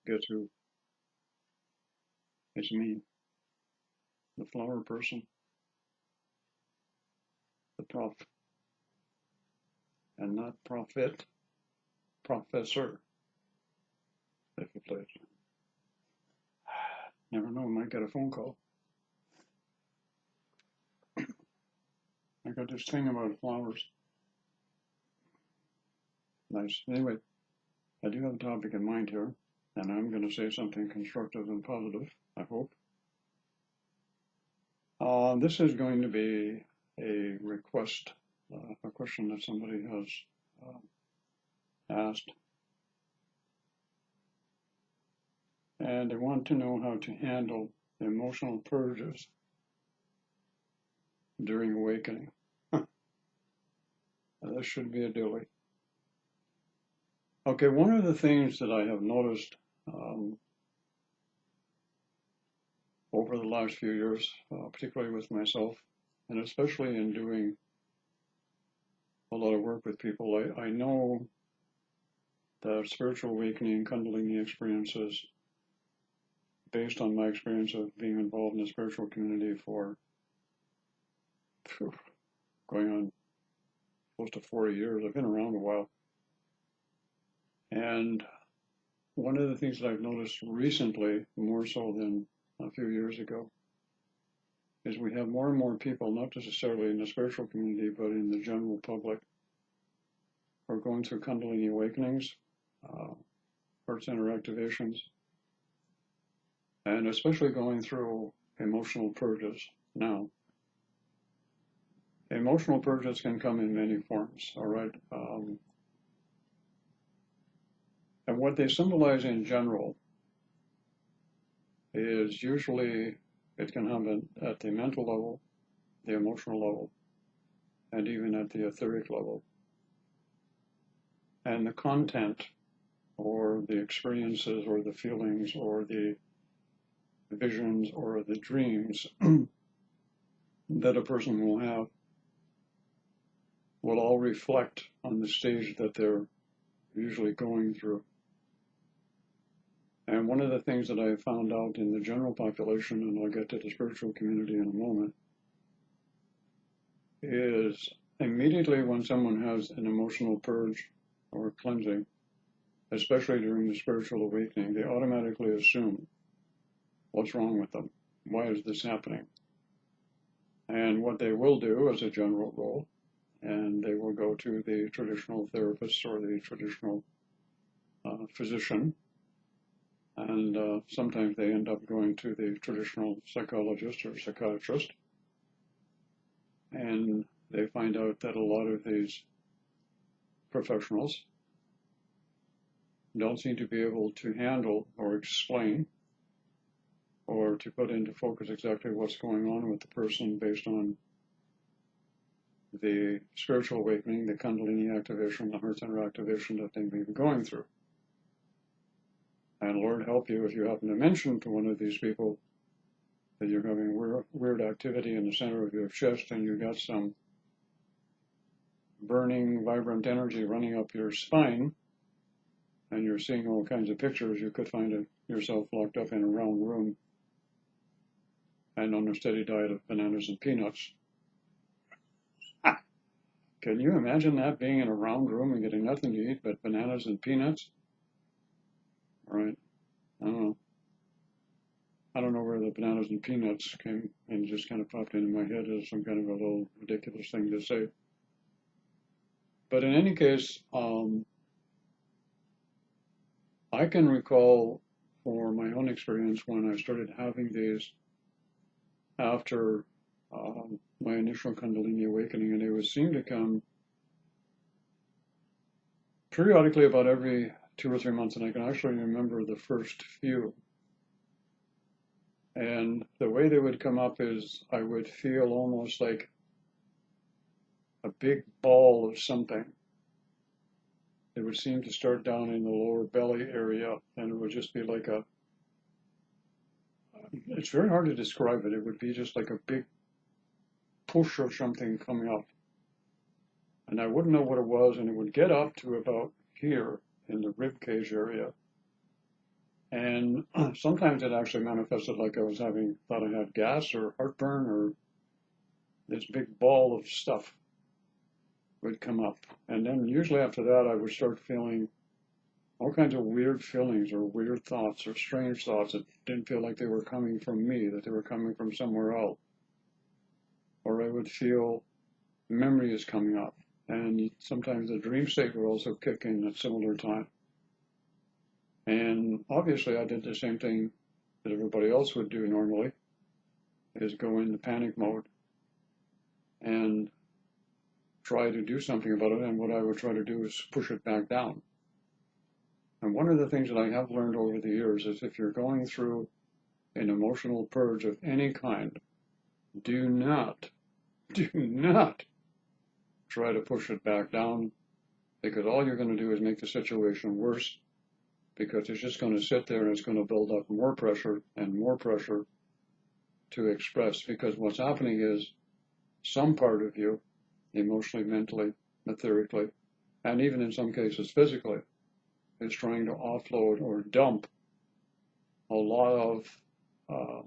guess who? It's me, the flower person, the prof, and not prophet, professor, if you please. Never know, I might get a phone call. I got this thing about flowers. Nice. Anyway, I do have a topic in mind here, and I'm going to say something constructive and positive, I hope. This is going to be a request, a question that somebody has asked. And they want to know how to handle emotional purges during awakening. This should be a dilly. Okay, one of the things that I have noticed over the last few years, particularly with myself, and especially in doing a lot of work with people, I know that spiritual awakening, Kundalini experiences, based on my experience of being involved in the spiritual community for going on close to 40 years. I've been around a while. And one of the things that I've noticed recently, more so than a few years ago, is we have more and more people, not necessarily in the spiritual community, but in the general public, who are going through Kundalini awakenings, heart center activations, and especially going through emotional purges now. Emotional purges can come in many forms, all right? And what they symbolize in general is usually, it can happen at the mental level, the emotional level, and even at the etheric level. And the content, or the experiences, or the feelings, or the visions, or the dreams that a person will have will all reflect on the stage that they're usually going through. And one of the things that I found out in the general population, and I'll get to the spiritual community in a moment, is immediately when someone has an emotional purge or cleansing, especially during the spiritual awakening, they automatically assume, what's wrong with them? Why is this happening? And what they will do as a general rule, and they will go to the traditional therapist or the traditional physician, and sometimes they end up going to the traditional psychologist or psychiatrist, and they find out that a lot of these professionals don't seem to be able to handle or explain or to put into focus exactly what's going on with the person based on the spiritual awakening, the Kundalini activation, the heart center activation that they may be going through. And Lord help you if you happen to mention to one of these people that you're having weird activity in the center of your chest and you got some burning, vibrant energy running up your spine, and you're seeing all kinds of pictures, you could find yourself locked up in a round room and on a steady diet of bananas and peanuts. Can you imagine that, being in a round room and getting nothing to eat but bananas and peanuts? Right? I don't know. I don't know where the bananas and peanuts came and just kind of popped into my head as some kind of a little ridiculous thing to say. But in any case, I can recall for my own experience when I started having these after my initial Kundalini awakening, and they would seem to come periodically about every 2 or 3 months, and I can actually remember the first few. And the way they would come up is I would feel almost like a big ball of something. It would seem to start down in the lower belly area, and it would just be like it's very hard to describe it. It would be just like a big push of something coming up. And I wouldn't know what it was, and it would get up to about here in the rib cage area. And sometimes it actually manifested like I was thought I had gas or heartburn, or this big ball of stuff would come up. And then usually after that, I would start feeling all kinds of weird feelings or weird thoughts or strange thoughts that didn't feel like they were coming from me, that they were coming from somewhere else. Or I would feel memories coming up. And sometimes the dream state would also kick in at similar time. And obviously I did the same thing that everybody else would do normally, is go into panic mode and try to do something about it. And what I would try to do is push it back down. And one of the things that I have learned over the years is if you're going through an emotional purge of any kind, do not try to push it back down, because all you're going to do is make the situation worse, because it's just going to sit there and it's going to build up more pressure and more pressure to express. Because what's happening is some part of you, emotionally, mentally, etherically, and even in some cases physically, is trying to offload or dump a lot of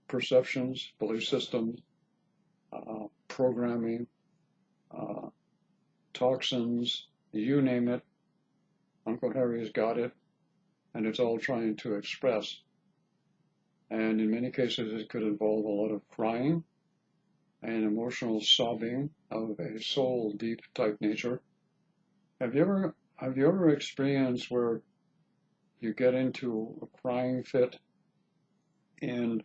perceptions, belief systems, programming, toxins, you name it. Uncle Harry's got it, and it's all trying to express. And in many cases, it could involve a lot of crying and emotional sobbing of a soul deep type nature. Have you ever experienced where you get into a crying fit and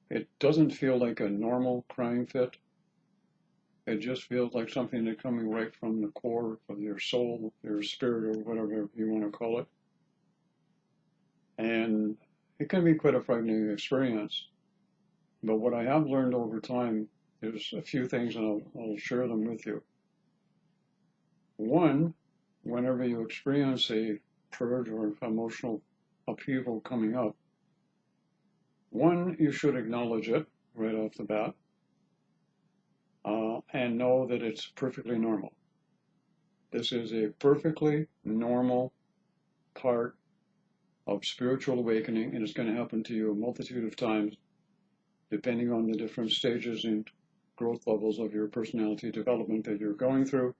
it doesn't feel like a normal crying fit? It just feels like something that's coming right from the core of your soul, your spirit, or whatever you want to call it. And it can be quite a frightening experience. But what I have learned over time is a few things, and I'll share them with you. One, whenever you experience a purge or emotional upheaval coming up, one, you should acknowledge it right off the bat, and know that it's perfectly normal. This is a perfectly normal part of spiritual awakening, and it's going to happen to you a multitude of times, depending on the different stages and growth levels of your personality development that you're going through,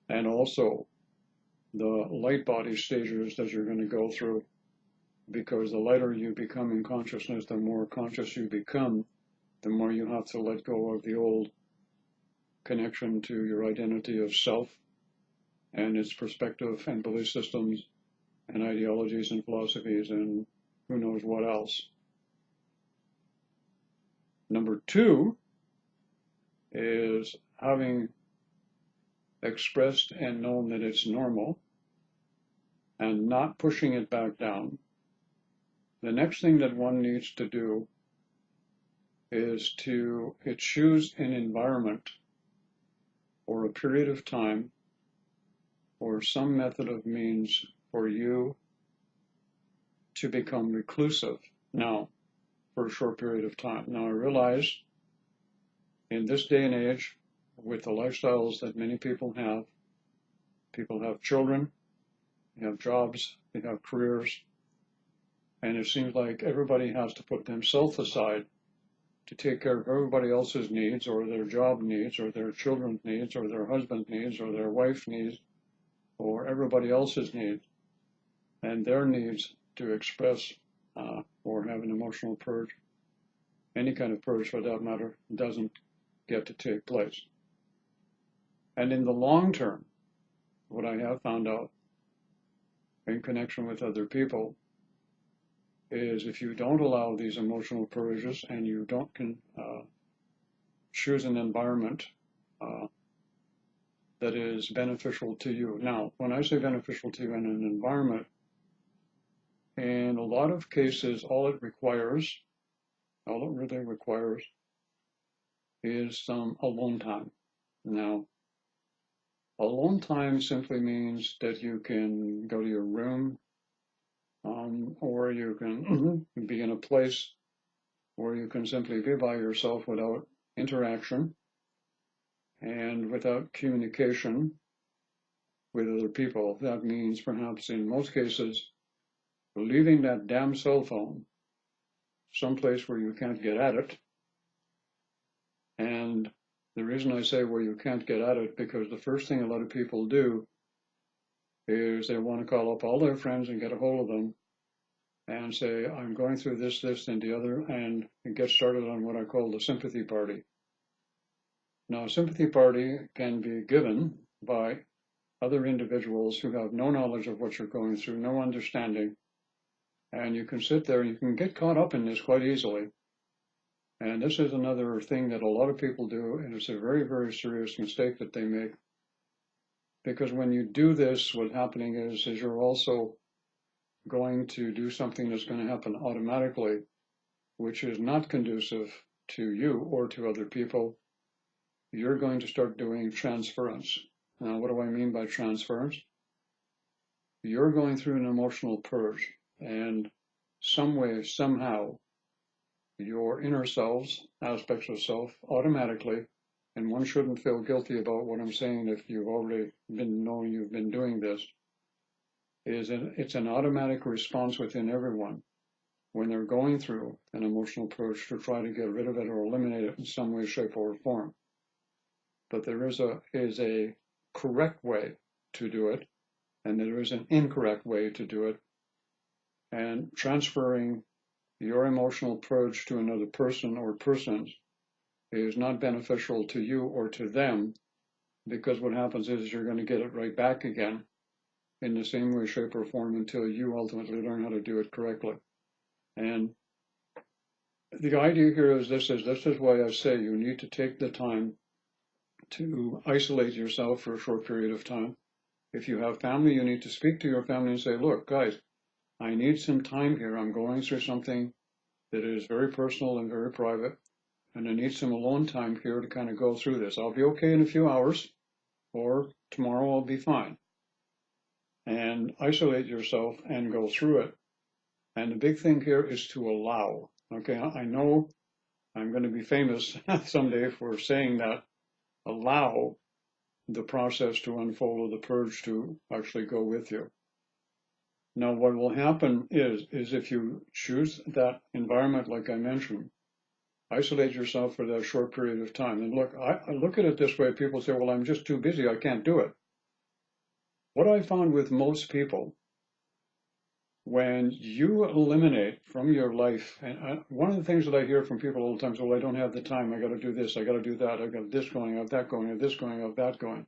and also the light body stages that you're going to go through, because the lighter you become in consciousness, the more conscious you become, the more you have to let go of the old connection to your identity of self and its perspective and belief systems and ideologies and philosophies and who knows what else. Number two is having expressed and known that it's normal and not pushing it back down. The next thing that one needs to do is to choose an environment or a period of time or some method of means for you to become reclusive now for a short period of time. Now I realize in this day and age, with the lifestyles that many people have children, they have jobs, they have careers, and it seems like everybody has to put themselves aside to take care of everybody else's needs, or their job needs, or their children's needs, or their husband's needs, or their wife's needs, or everybody else's needs, and their needs to express or have an emotional purge, any kind of purge for that matter, doesn't get to take place. And in the long term, what I have found out in connection with other people is if you don't allow these emotional purges and you don't choose an environment that is beneficial to you. Now, when I say beneficial to you in an environment, in a lot of cases, all it really requires is some alone time. Now, alone time simply means that you can go to your room, or you can be in a place where you can simply be by yourself without interaction and without communication with other people. That means perhaps in most cases leaving that damn cell phone someplace where you can't get at it. And the reason I say where you can't get at it, because the first thing a lot of people do is they want to call up all their friends and get a hold of them and say, I'm going through this, and the other, and get started on what I call the sympathy party. Now, a sympathy party can be given by other individuals who have no knowledge of what you're going through, no understanding, and you can sit there and you can get caught up in this quite easily. And this is another thing that a lot of people do, and it's a very, very serious mistake that they make. Because when you do this, what's happening is you're also going to do something that's going to happen automatically, which is not conducive to you or to other people. You're going to start doing transference. Now, what do I mean by transference? You're going through an emotional purge, and some way, somehow, your inner selves, aspects of self, automatically, and one shouldn't feel guilty about what I'm saying if you've already been knowing you've been doing this, it's an automatic response within everyone when they're going through an emotional purge to try to get rid of it or eliminate it in some way, shape, or form. But there is a correct way to do it, and there is an incorrect way to do it. And transferring your emotional purge to another person or persons is not beneficial to you or to them, because what happens is you're going to get it right back again in the same way, shape, or form until you ultimately learn how to do it correctly. And the idea here is this is why I say you need to take the time to isolate yourself for a short period of time. If you have family, you need to speak to your family and say, look, guys, I need some time here. I'm going through something that is very personal and very private, and I need some alone time here to kind of go through this. I'll be okay in a few hours, or tomorrow I'll be fine. And isolate yourself and go through it. And the big thing here is to allow. Okay, I know I'm going to be famous someday for saying that. Allow the process to unfold, or the purge to actually go with you. Now, what will happen is if you choose that environment, like I mentioned, isolate yourself for that short period of time. And look, I look at it this way. People say, well, I'm just too busy. I can't do it. What I found with most people, when you eliminate from your life, and one of the things that I hear from people all the time is, well, I don't have the time. I got to do this. I got to do that. I got this going, I have that going, I have this going, I have that going.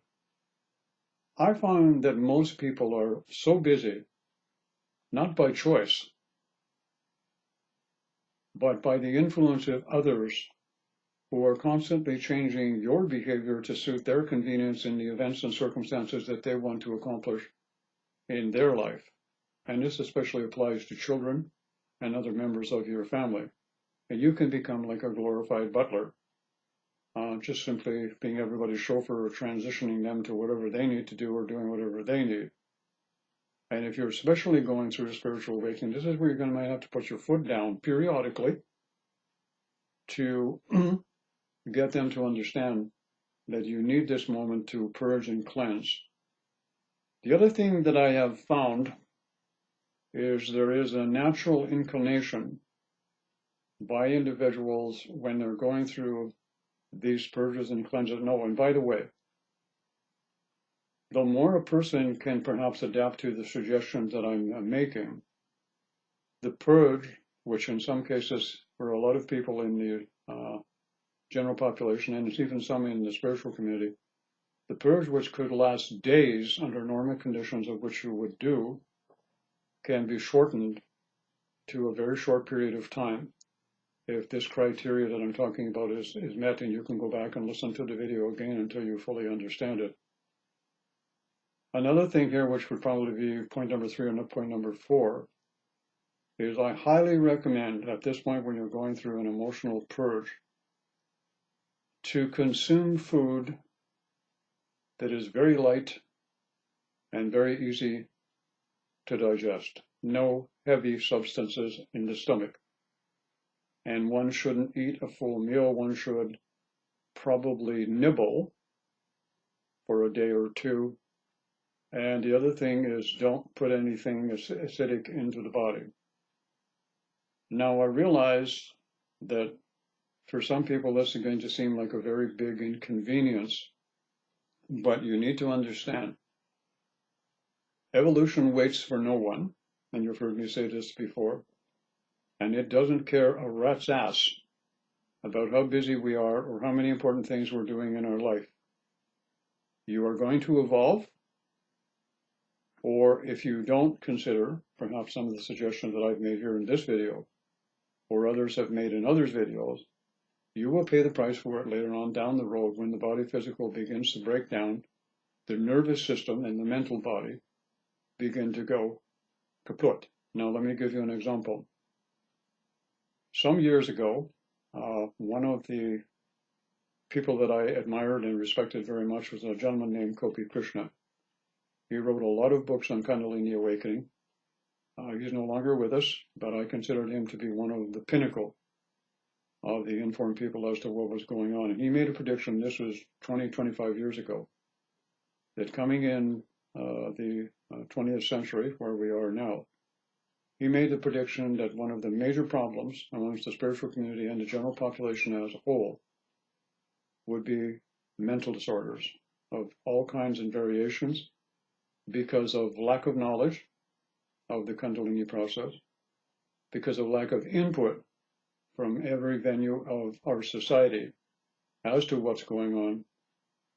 I find that most people are so busy, not by choice, but by the influence of others who are constantly changing your behavior to suit their convenience in the events and circumstances that they want to accomplish in their life. And this especially applies to children and other members of your family. And you can become like a glorified butler, just simply being everybody's chauffeur or transitioning them to whatever they need to do or doing whatever they need. And if you're especially going through a spiritual awakening, this is where you're might have to put your foot down periodically to get them to understand that you need this moment to purge and cleanse. The other thing that I have found is there is a natural inclination by individuals when they're going through these purges and cleanses. No, and by the way, the more a person can perhaps adapt to the suggestions that I'm making, the purge, which in some cases for a lot of people in the general population, and it's even some in the spiritual community, the purge, which could last days under normal conditions of which you would do, can be shortened to a very short period of time if this criteria that I'm talking about is met, and you can go back and listen to the video again until you fully understand it. Another thing here, which would probably be point number 3 and point number 4, is I highly recommend at this point when you're going through an emotional purge to consume food that is very light and very easy to digest. No heavy substances in the stomach. And one shouldn't eat a full meal. One should probably nibble for a day or two And the other thing is don't put anything acidic into the body. Now, I realize that for some people, this is going to seem like a very big inconvenience, but you need to understand evolution waits for no one, and you've heard me say this before, and it doesn't care a rat's ass about how busy we are or how many important things we're doing in our life. You are going to evolve, or if you don't consider perhaps some of the suggestions that I've made here in this video, or others have made in others' videos, you will pay the price for it later on down the road when the body physical begins to break down, the nervous system and the mental body begin to go kaput. Now, let me give you an example. Some years ago, one of the people that I admired and respected very much was a gentleman named Kopi Krishna. He wrote a lot of books on Kundalini awakening. He's no longer with us, but I considered him to be one of the pinnacle of the informed people as to what was going on. And he made a prediction, this was 20, 25 years ago, that coming in the 20th century, where we are now, he made the prediction that one of the major problems amongst the spiritual community and the general population as a whole would be mental disorders of all kinds and variations because of lack of knowledge of the Kundalini process, because of lack of input from every venue of our society as to what's going on,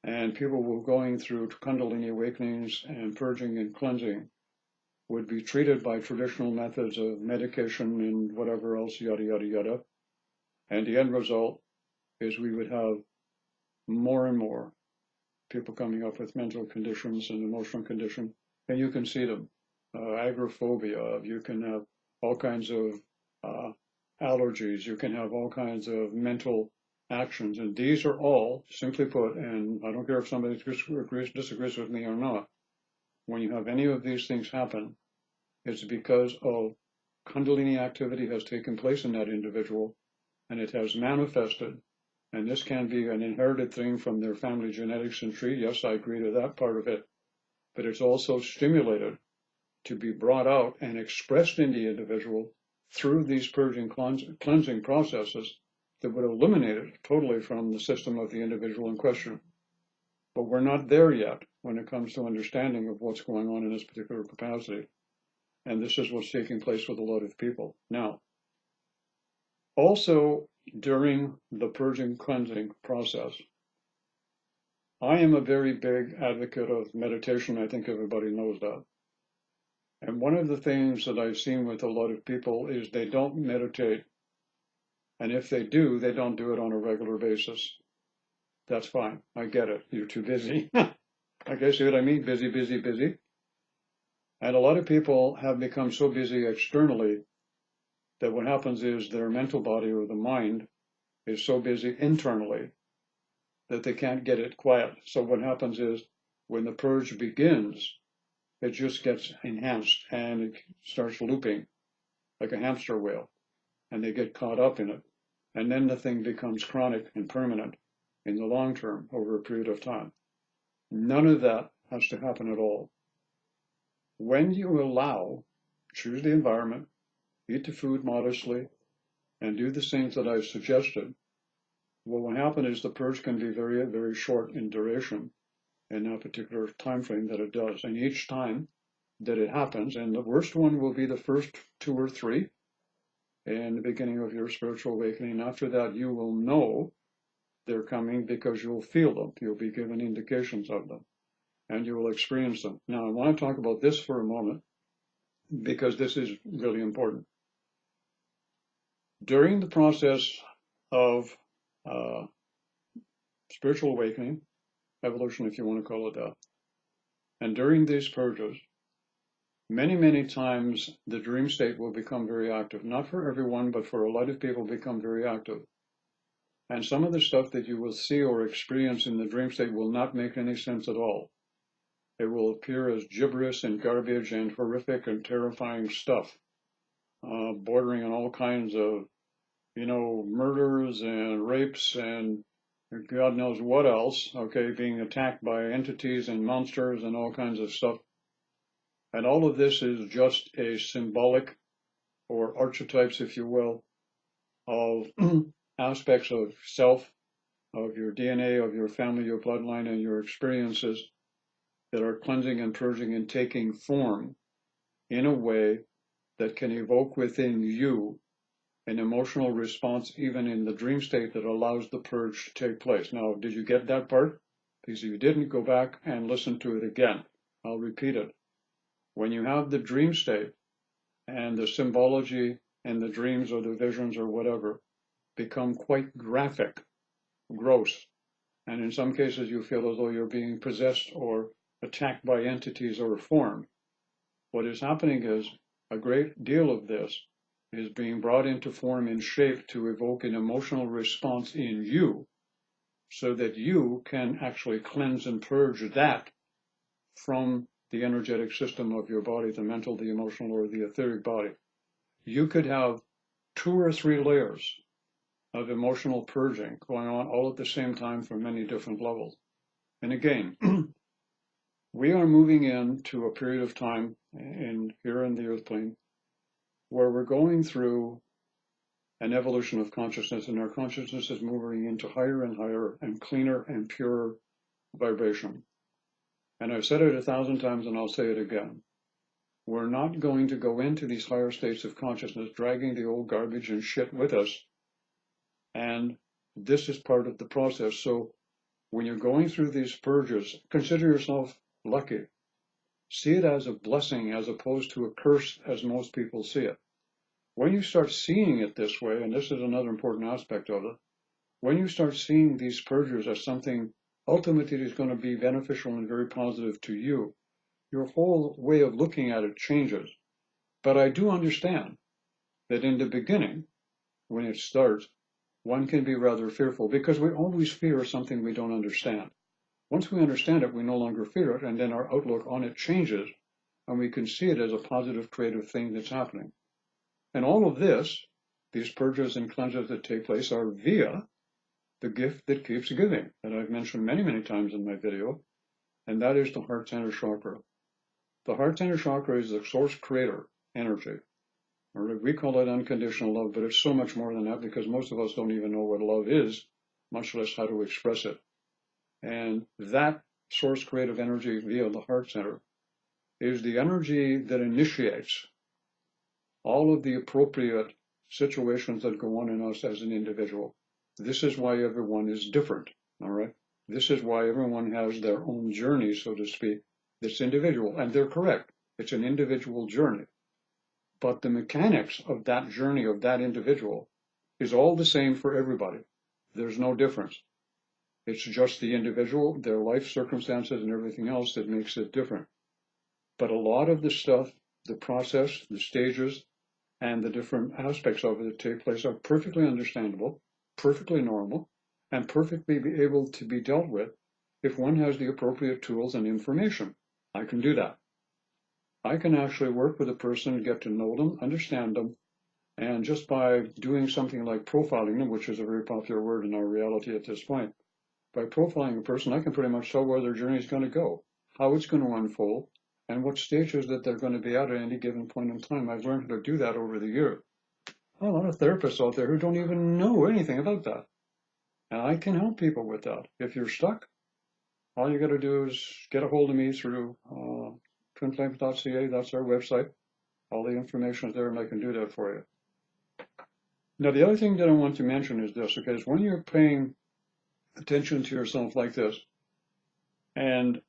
and people were going through Kundalini awakenings and purging and cleansing would be treated by traditional methods of medication and whatever else, yada, yada, yada. And the end result is we would have more and more people coming up with mental conditions and emotional conditions, and you can see them. Agoraphobia, you can have all kinds of allergies, you can have all kinds of mental actions, and these are all, simply put, and I don't care if somebody disagrees with me or not, when you have any of these things happen, it's because of Kundalini activity has taken place in that individual, and it has manifested. And this can be an inherited thing from their family genetics and tree. Yes, I agree to that part of it. But it's also stimulated to be brought out and expressed in the individual through these purging cleansing processes that would eliminate it totally from the system of the individual in question. But we're not there yet when it comes to understanding of what's going on in this particular capacity. And this is what's taking place with a lot of people. Now, also during the purging cleansing process, I am a very big advocate of meditation. I think everybody knows that. And one of the things that I've seen with a lot of people is they don't meditate. And if they do, they don't do it on a regular basis. That's fine. I get it. You're too busy. I guess you know what I mean? Busy, busy, busy. And a lot of people have become so busy externally that what happens is their mental body or the mind is so busy internally that they can't get it quiet. So what happens is when the purge begins, it just gets enhanced and it starts looping like a hamster wheel, and they get caught up in it. And then the thing becomes chronic and permanent in the long term over a period of time. None of that has to happen at all. When you allow, choose the environment, eat the food modestly, and do the things that I've suggested, what will happen is the purge can be very, very short in duration in that particular time frame that it does. And each time that it happens, and the worst one will be the first 2 or 3 in the beginning of your spiritual awakening. After that, you will know they're coming because you'll feel them. You'll be given indications of them, and you will experience them. Now, I want to talk about this for a moment because this is really important. During the process of spiritual awakening, evolution, if you want to call it that, and during these purges, many, many times the dream state will become very active. Not for everyone, but for a lot of people become very active. And some of the stuff that you will see or experience in the dream state will not make any sense at all. It will appear as gibberish and garbage and horrific and terrifying stuff, bordering on all kinds of, murders and rapes and God knows what else, okay, being attacked by entities and monsters and all kinds of stuff And all of this is just a symbolic, or archetypes, if you will, of aspects of self, of your DNA, of your family, your bloodline, and your experiences that are cleansing and purging and taking form in a way that can evoke within you an emotional response, even in the dream state, that allows the purge to take place. Now, did you get that part? Because if you didn't, go back and listen to it again. I'll repeat it. When you have the dream state and the symbology and the dreams or the visions or whatever become quite graphic, gross, and in some cases you feel as though you're being possessed or attacked by entities or form, what is happening is a great deal of this is being brought into form and shape to evoke an emotional response in you, so that you can actually cleanse and purge that from the energetic system of your body, the mental, the emotional, or the etheric body. You could have 2 or 3 layers of emotional purging going on all at the same time from many different levels. And again, we are moving into a period of time here in the earth plane where we're going through an evolution of consciousness, and our consciousness is moving into higher and higher and cleaner and purer vibration. And I've said it 1,000 times and I'll say it again. We're not going to go into these higher states of consciousness dragging the old garbage and shit with us. And this is part of the process. So when you're going through these purges, consider yourself lucky. See it as a blessing as opposed to a curse as most people see it. When you start seeing it this way, and this is another important aspect of it, when you start seeing these purges as something ultimately is going to be beneficial and very positive to you, your whole way of looking at it changes. But I do understand that in the beginning, when it starts, one can be rather fearful, because we always fear something we don't understand. Once we understand it, we no longer fear it, and then our outlook on it changes, and we can see it as a positive, creative thing that's happening. And all of this, these purges and cleanses that take place, are via the gift that keeps giving, that I've mentioned many, many times in my video, and that is the heart center chakra. The heart center chakra is the source creator energy. Or we call it unconditional love, but it's so much more than that, because most of us don't even know what love is, much less how to express it. And that source creative energy via the heart center is the energy that initiates all of the appropriate situations that go on in us as an individual. This is why everyone is different, all right? This is why everyone has their own journey, so to speak, that's individual. And they're correct. It's an individual journey. But the mechanics of that journey of that individual is all the same for everybody. There's no difference. It's just the individual, their life circumstances, and everything else that makes it different. But a lot of the stuff, the process, the stages, and the different aspects of it that take place are perfectly understandable, perfectly normal, and perfectly be able to be dealt with if one has the appropriate tools and information. I can do that. I can actually work with a person, get to know them, understand them, and just by doing something like profiling them, which is a very popular word in our reality at this point, by profiling a person, I can pretty much tell where their journey is going to go, how it's going to unfold, and what stages that they're going to be at any given point in time. I've learned how to do that over the years. A lot of therapists out there who don't even know anything about that. And I can help people with that. If you're stuck, all you got to do is get a hold of me through twinflames.ca. That's our website. All the information is there, and I can do that for you. Now, the other thing that I want to mention is this, okay, is when you're paying attention to yourself like this, and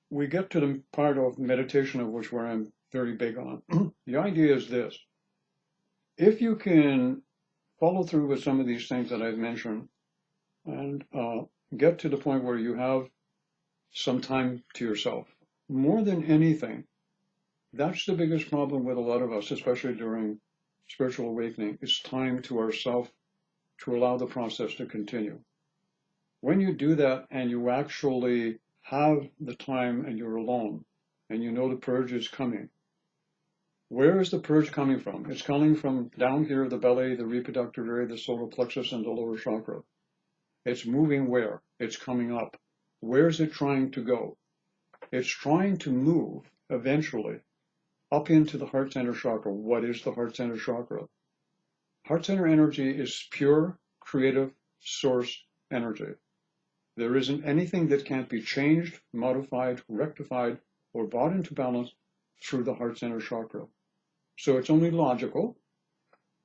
we get to the part of meditation of which where I'm very big on. The idea is this. If you can follow through with some of these things that I've mentioned and get to the point where you have some time to yourself, more than anything, that's the biggest problem with a lot of us, especially during spiritual awakening, is time to ourself to allow the process to continue. When you do that and you actually have the time and you're alone and you know the purge is coming, where is the purge coming from? It's coming from down here, the belly, the reproductive area, the solar plexus, and the lower chakra. It's moving where? It's coming up. Where is it trying to go? It's trying to move eventually up into the heart center chakra. What is the heart center chakra? Heart center energy is pure, creative, source energy. There isn't anything that can't be changed, modified, rectified, or brought into balance through the heart center chakra. So it's only logical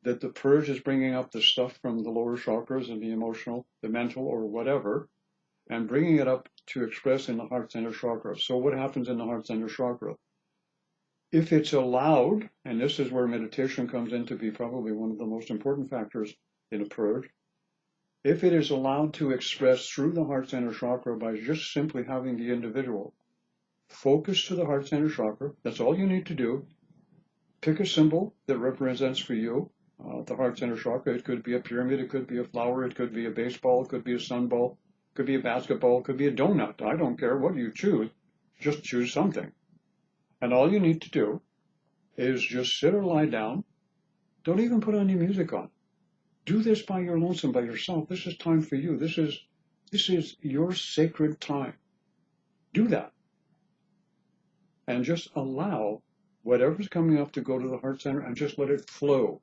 that the purge is bringing up the stuff from the lower chakras and the emotional, the mental, or whatever, and bringing it up to express in the heart center chakra. So what happens in the heart center chakra? If it's allowed, and this is where meditation comes in to be probably one of the most important factors in a purge, if it is allowed to express through the heart center chakra by just simply having the individual focus to the heart center chakra, that's all you need to do. Pick a symbol that represents for you the heart center chakra. It could be a pyramid, it could be a flower, it could be a baseball, it could be a sunball, it could be a basketball, it could be a donut. I don't care what you choose, just choose something. And all you need to do is just sit or lie down. Don't even put any music on. Do this by your lonesome, by yourself. This is time for you. This is your sacred time. Do that. And just allow whatever's coming up to go to the heart center and just let it flow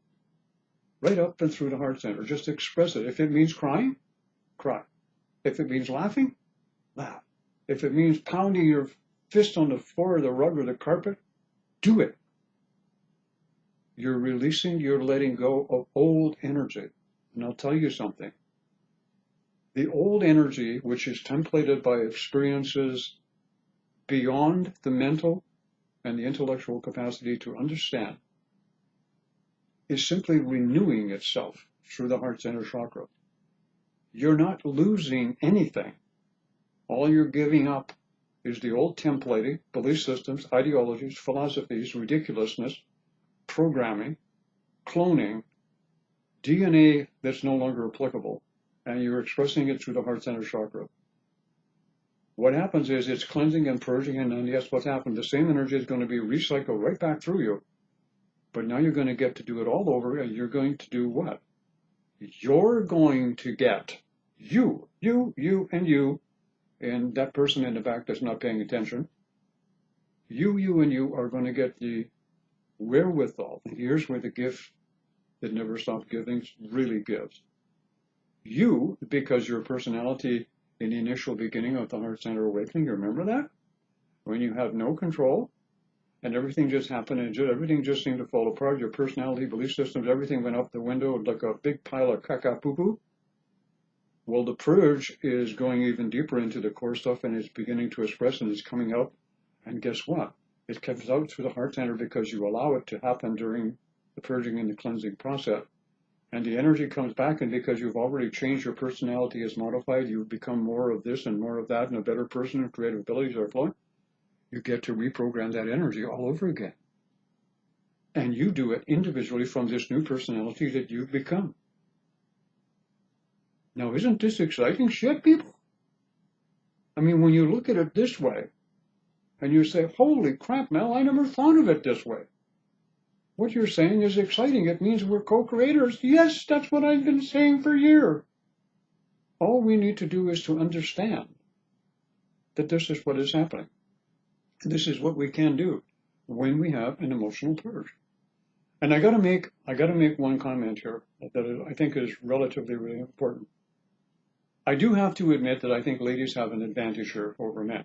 right up and through the heart center. Just express it. If it means crying, cry. If it means laughing, laugh. If it means pounding your fist on the floor or the rug or the carpet, do it. You're releasing, you're letting go of old energy. And I'll tell you something. The old energy, which is templated by experiences beyond the mental and the intellectual capacity to understand, is simply renewing itself through the heart center chakra. You're not losing anything. All you're giving up is the old templating, belief systems, ideologies, philosophies, ridiculousness, programming, cloning, DNA that's no longer applicable, and you're expressing it through the heart center chakra. What happens is it's cleansing and purging, and then yes, what's happened? The same energy is going to be recycled right back through you. But now you're going to get to do it all over, and you're going to do what? You're going to get you, and you, and that person in the back that's not paying attention. You, and you are going to get the wherewithal. Here's where the gift that never stops giving really gives. You, because your personality in the initial beginning of the heart center awakening, you remember that? When you had no control and everything just happened and everything just seemed to fall apart, your personality, belief systems, everything went out the window like a big pile of caca poo-poo. Well, the purge is going even deeper into the core stuff and it's beginning to express and it's coming out. And guess what? It comes out through the heart center because you allow it to happen during the purging and the cleansing process. And the energy comes back, and because you've already changed, your personality is modified, you've become more of this and more of that and a better person and creative abilities are flowing, you get to reprogram that energy all over again. And you do it individually from this new personality that you've become. Now, isn't this exciting shit, people? I mean, when you look at it this way, and you say, holy crap, Mel, I never thought of it this way. What you're saying is exciting. It means we're co-creators. Yes, that's what I've been saying for years. All we need to do is to understand that this is what is happening. This is what we can do when we have an emotional purge. And I gotta make one comment here that I think is relatively really important. I do have to admit that I think ladies have an advantage here over men.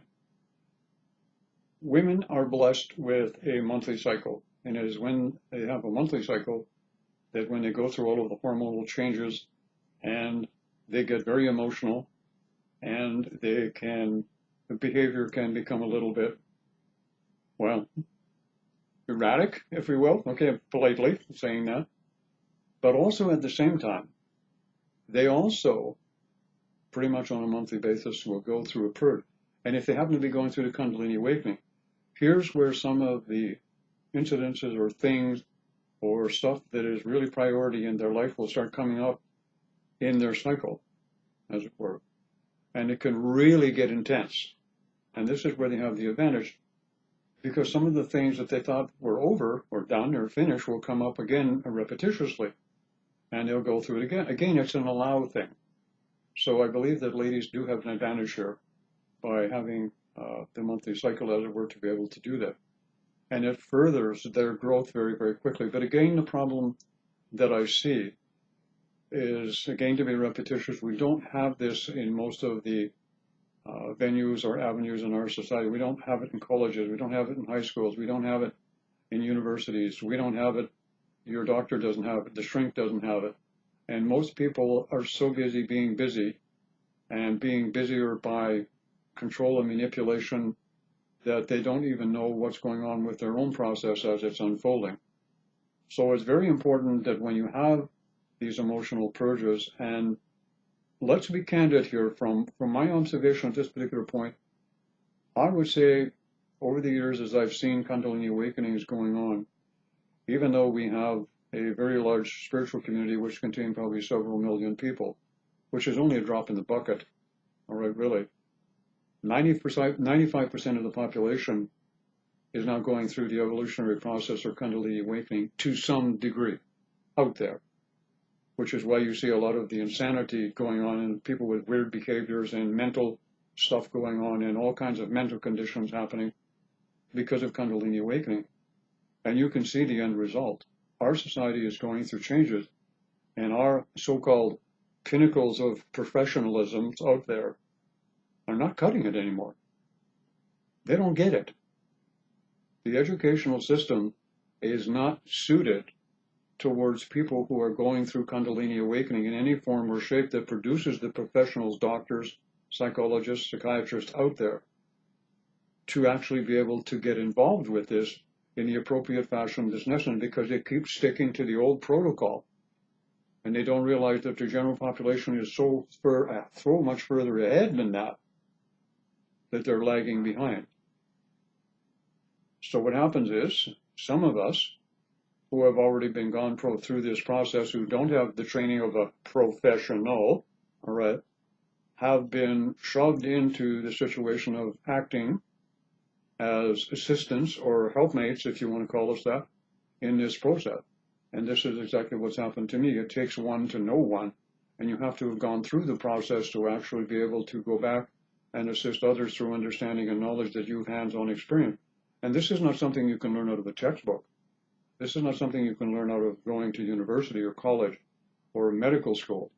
Women are blessed with a monthly cycle. And it is when they have a monthly cycle that when they go through all of the hormonal changes and they get very emotional and the behavior can become a little bit, well, erratic, if we will, okay, politely saying that. But also at the same time, they also pretty much on a monthly basis will go through a purge. And if they happen to be going through the Kundalini awakening, here's where some of the incidences or things or stuff that is really priority in their life will start coming up in their cycle, as it were. And it can really get intense. And this is where they have the advantage, because some of the things that they thought were over or done or finished will come up again repetitiously. And they'll go through it again. Again, it's an allow thing. So I believe that ladies do have an advantage here by having the monthly cycle, as it were, to be able to do that. and it furthers their growth very, very quickly. But again, the problem that I see is, again, to be repetitious, we don't have this in most of the venues or avenues in our society. We don't have it in colleges. We don't have it in high schools. We don't have it in universities. We don't have it. Your doctor doesn't have it. The shrink doesn't have it. And most people are so busy being busy and being busier by control and manipulation that they don't even know what's going on with their own process as it's unfolding. So it's very important that when you have these emotional purges, and let's be candid here, from my observation at this particular point, I would say over the years as I've seen Kundalini awakenings going on, even though we have a very large spiritual community which contains probably several million people, which is only a drop in the bucket, all right, really. 95% of the population is now going through the evolutionary process or Kundalini awakening to some degree out there, which is why you see a lot of the insanity going on and people with weird behaviors and mental stuff going on and all kinds of mental conditions happening because of Kundalini awakening. And you can see the end result. Our society is going through changes, and our so-called pinnacles of professionalism out there are not cutting it anymore. They don't get it. The educational system is not suited towards people who are going through Kundalini awakening in any form or shape that produces the professionals, doctors, psychologists, psychiatrists out there to actually be able to get involved with this in the appropriate fashion that's necessary, because they keep sticking to the old protocol. And they don't realize that the general population is so much further ahead than that they're lagging behind. So what happens is, some of us who have already been gone through this process, who don't have the training of a professional, all right, have been shoved into the situation of acting as assistants or helpmates, if you want to call us that, in this process. And this is exactly what's happened to me. It takes one to know one, and you have to have gone through the process to actually be able to go back and assist others through understanding and knowledge that you've hands-on experience. And this is not something you can learn out of a textbook. This is not something you can learn out of going to university or college or medical school.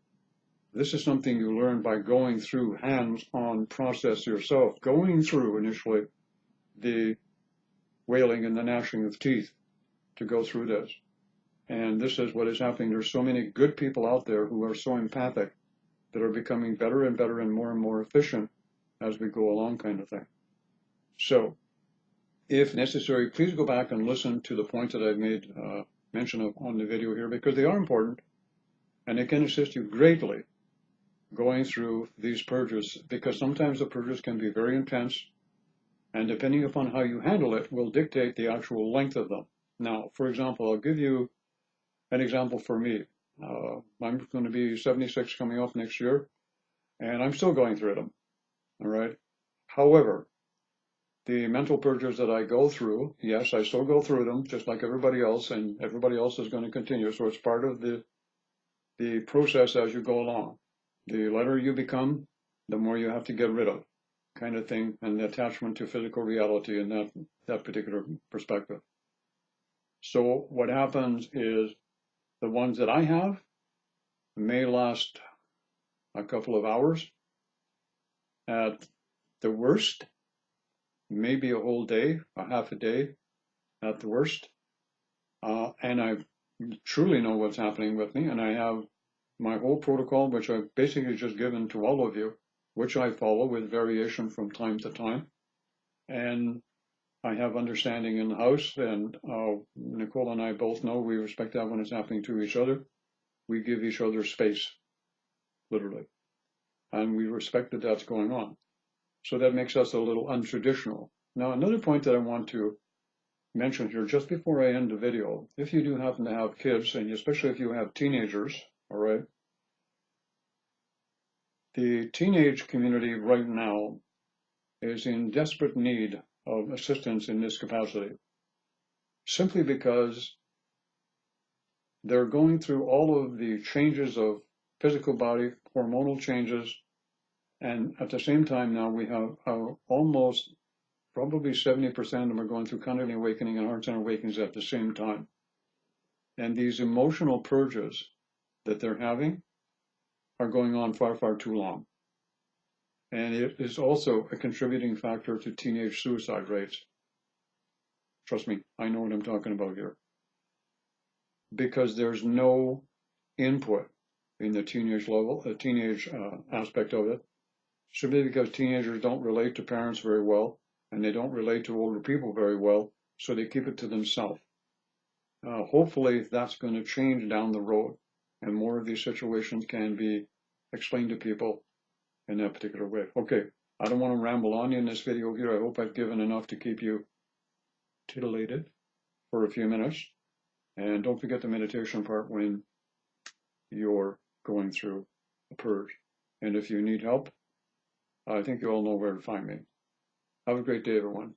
This is something you learn by going through hands-on process yourself, going through initially the wailing and the gnashing of teeth to go through this. And this is what is happening. There's so many good people out there who are so empathic that are becoming better and better and more efficient as we go along, kind of thing. So, if necessary, please go back and listen to the points that I've made mention of on the video here, because they are important and they can assist you greatly going through these purges, because sometimes the purges can be very intense, and depending upon how you handle it will dictate the actual length of them. Now, for example, I'll give you an example for me. I'm going to be 76 coming up next year, and I'm still going through them, all right? However, the mental purges that I go through, yes, I still go through them just like everybody else, and everybody else is going to continue. So it's part of the process as you go along. The lighter you become, the more you have to get rid of, kind of thing, and the attachment to physical reality in that particular perspective. So what happens is, the ones that I have may last a couple of hours. At the worst, maybe a whole day, a half a day at the worst. And I truly know what's happening with me, and I have my whole protocol, which I've basically just given to all of you, which I follow with variation from time to time. And I have understanding in the house, and Nicole and I both know we respect that when it's happening to each other. We give each other space, literally. And we respect that that's going on. So that makes us a little untraditional. Now, another point that I want to mention here, just before I end the video, if you do happen to have kids, and especially if you have teenagers, all right, the teenage community right now is in desperate need of assistance in this capacity, simply because they're going through all of the changes of physical body, hormonal changes, and at the same time now we have almost probably 70% of them are going through Kundalini awakening and heart center awakenings at the same time. And these emotional purges that they're having are going on far, far too long. And it is also a contributing factor to teenage suicide rates. Trust me, I know what I'm talking about here. Because there's no input in the teenage level, the teenage aspect of it, simply because teenagers don't relate to parents very well, and they don't relate to older people very well, so they keep it to themselves. Hopefully that's going to change down the road, and more of these situations can be explained to people in that particular way. Okay, I don't want to ramble on in this video here. I hope I've given enough to keep you titillated for a few minutes. And don't forget the meditation part when you're going through a purge. And if you need help, I think you all know where to find me. Have a great day, everyone.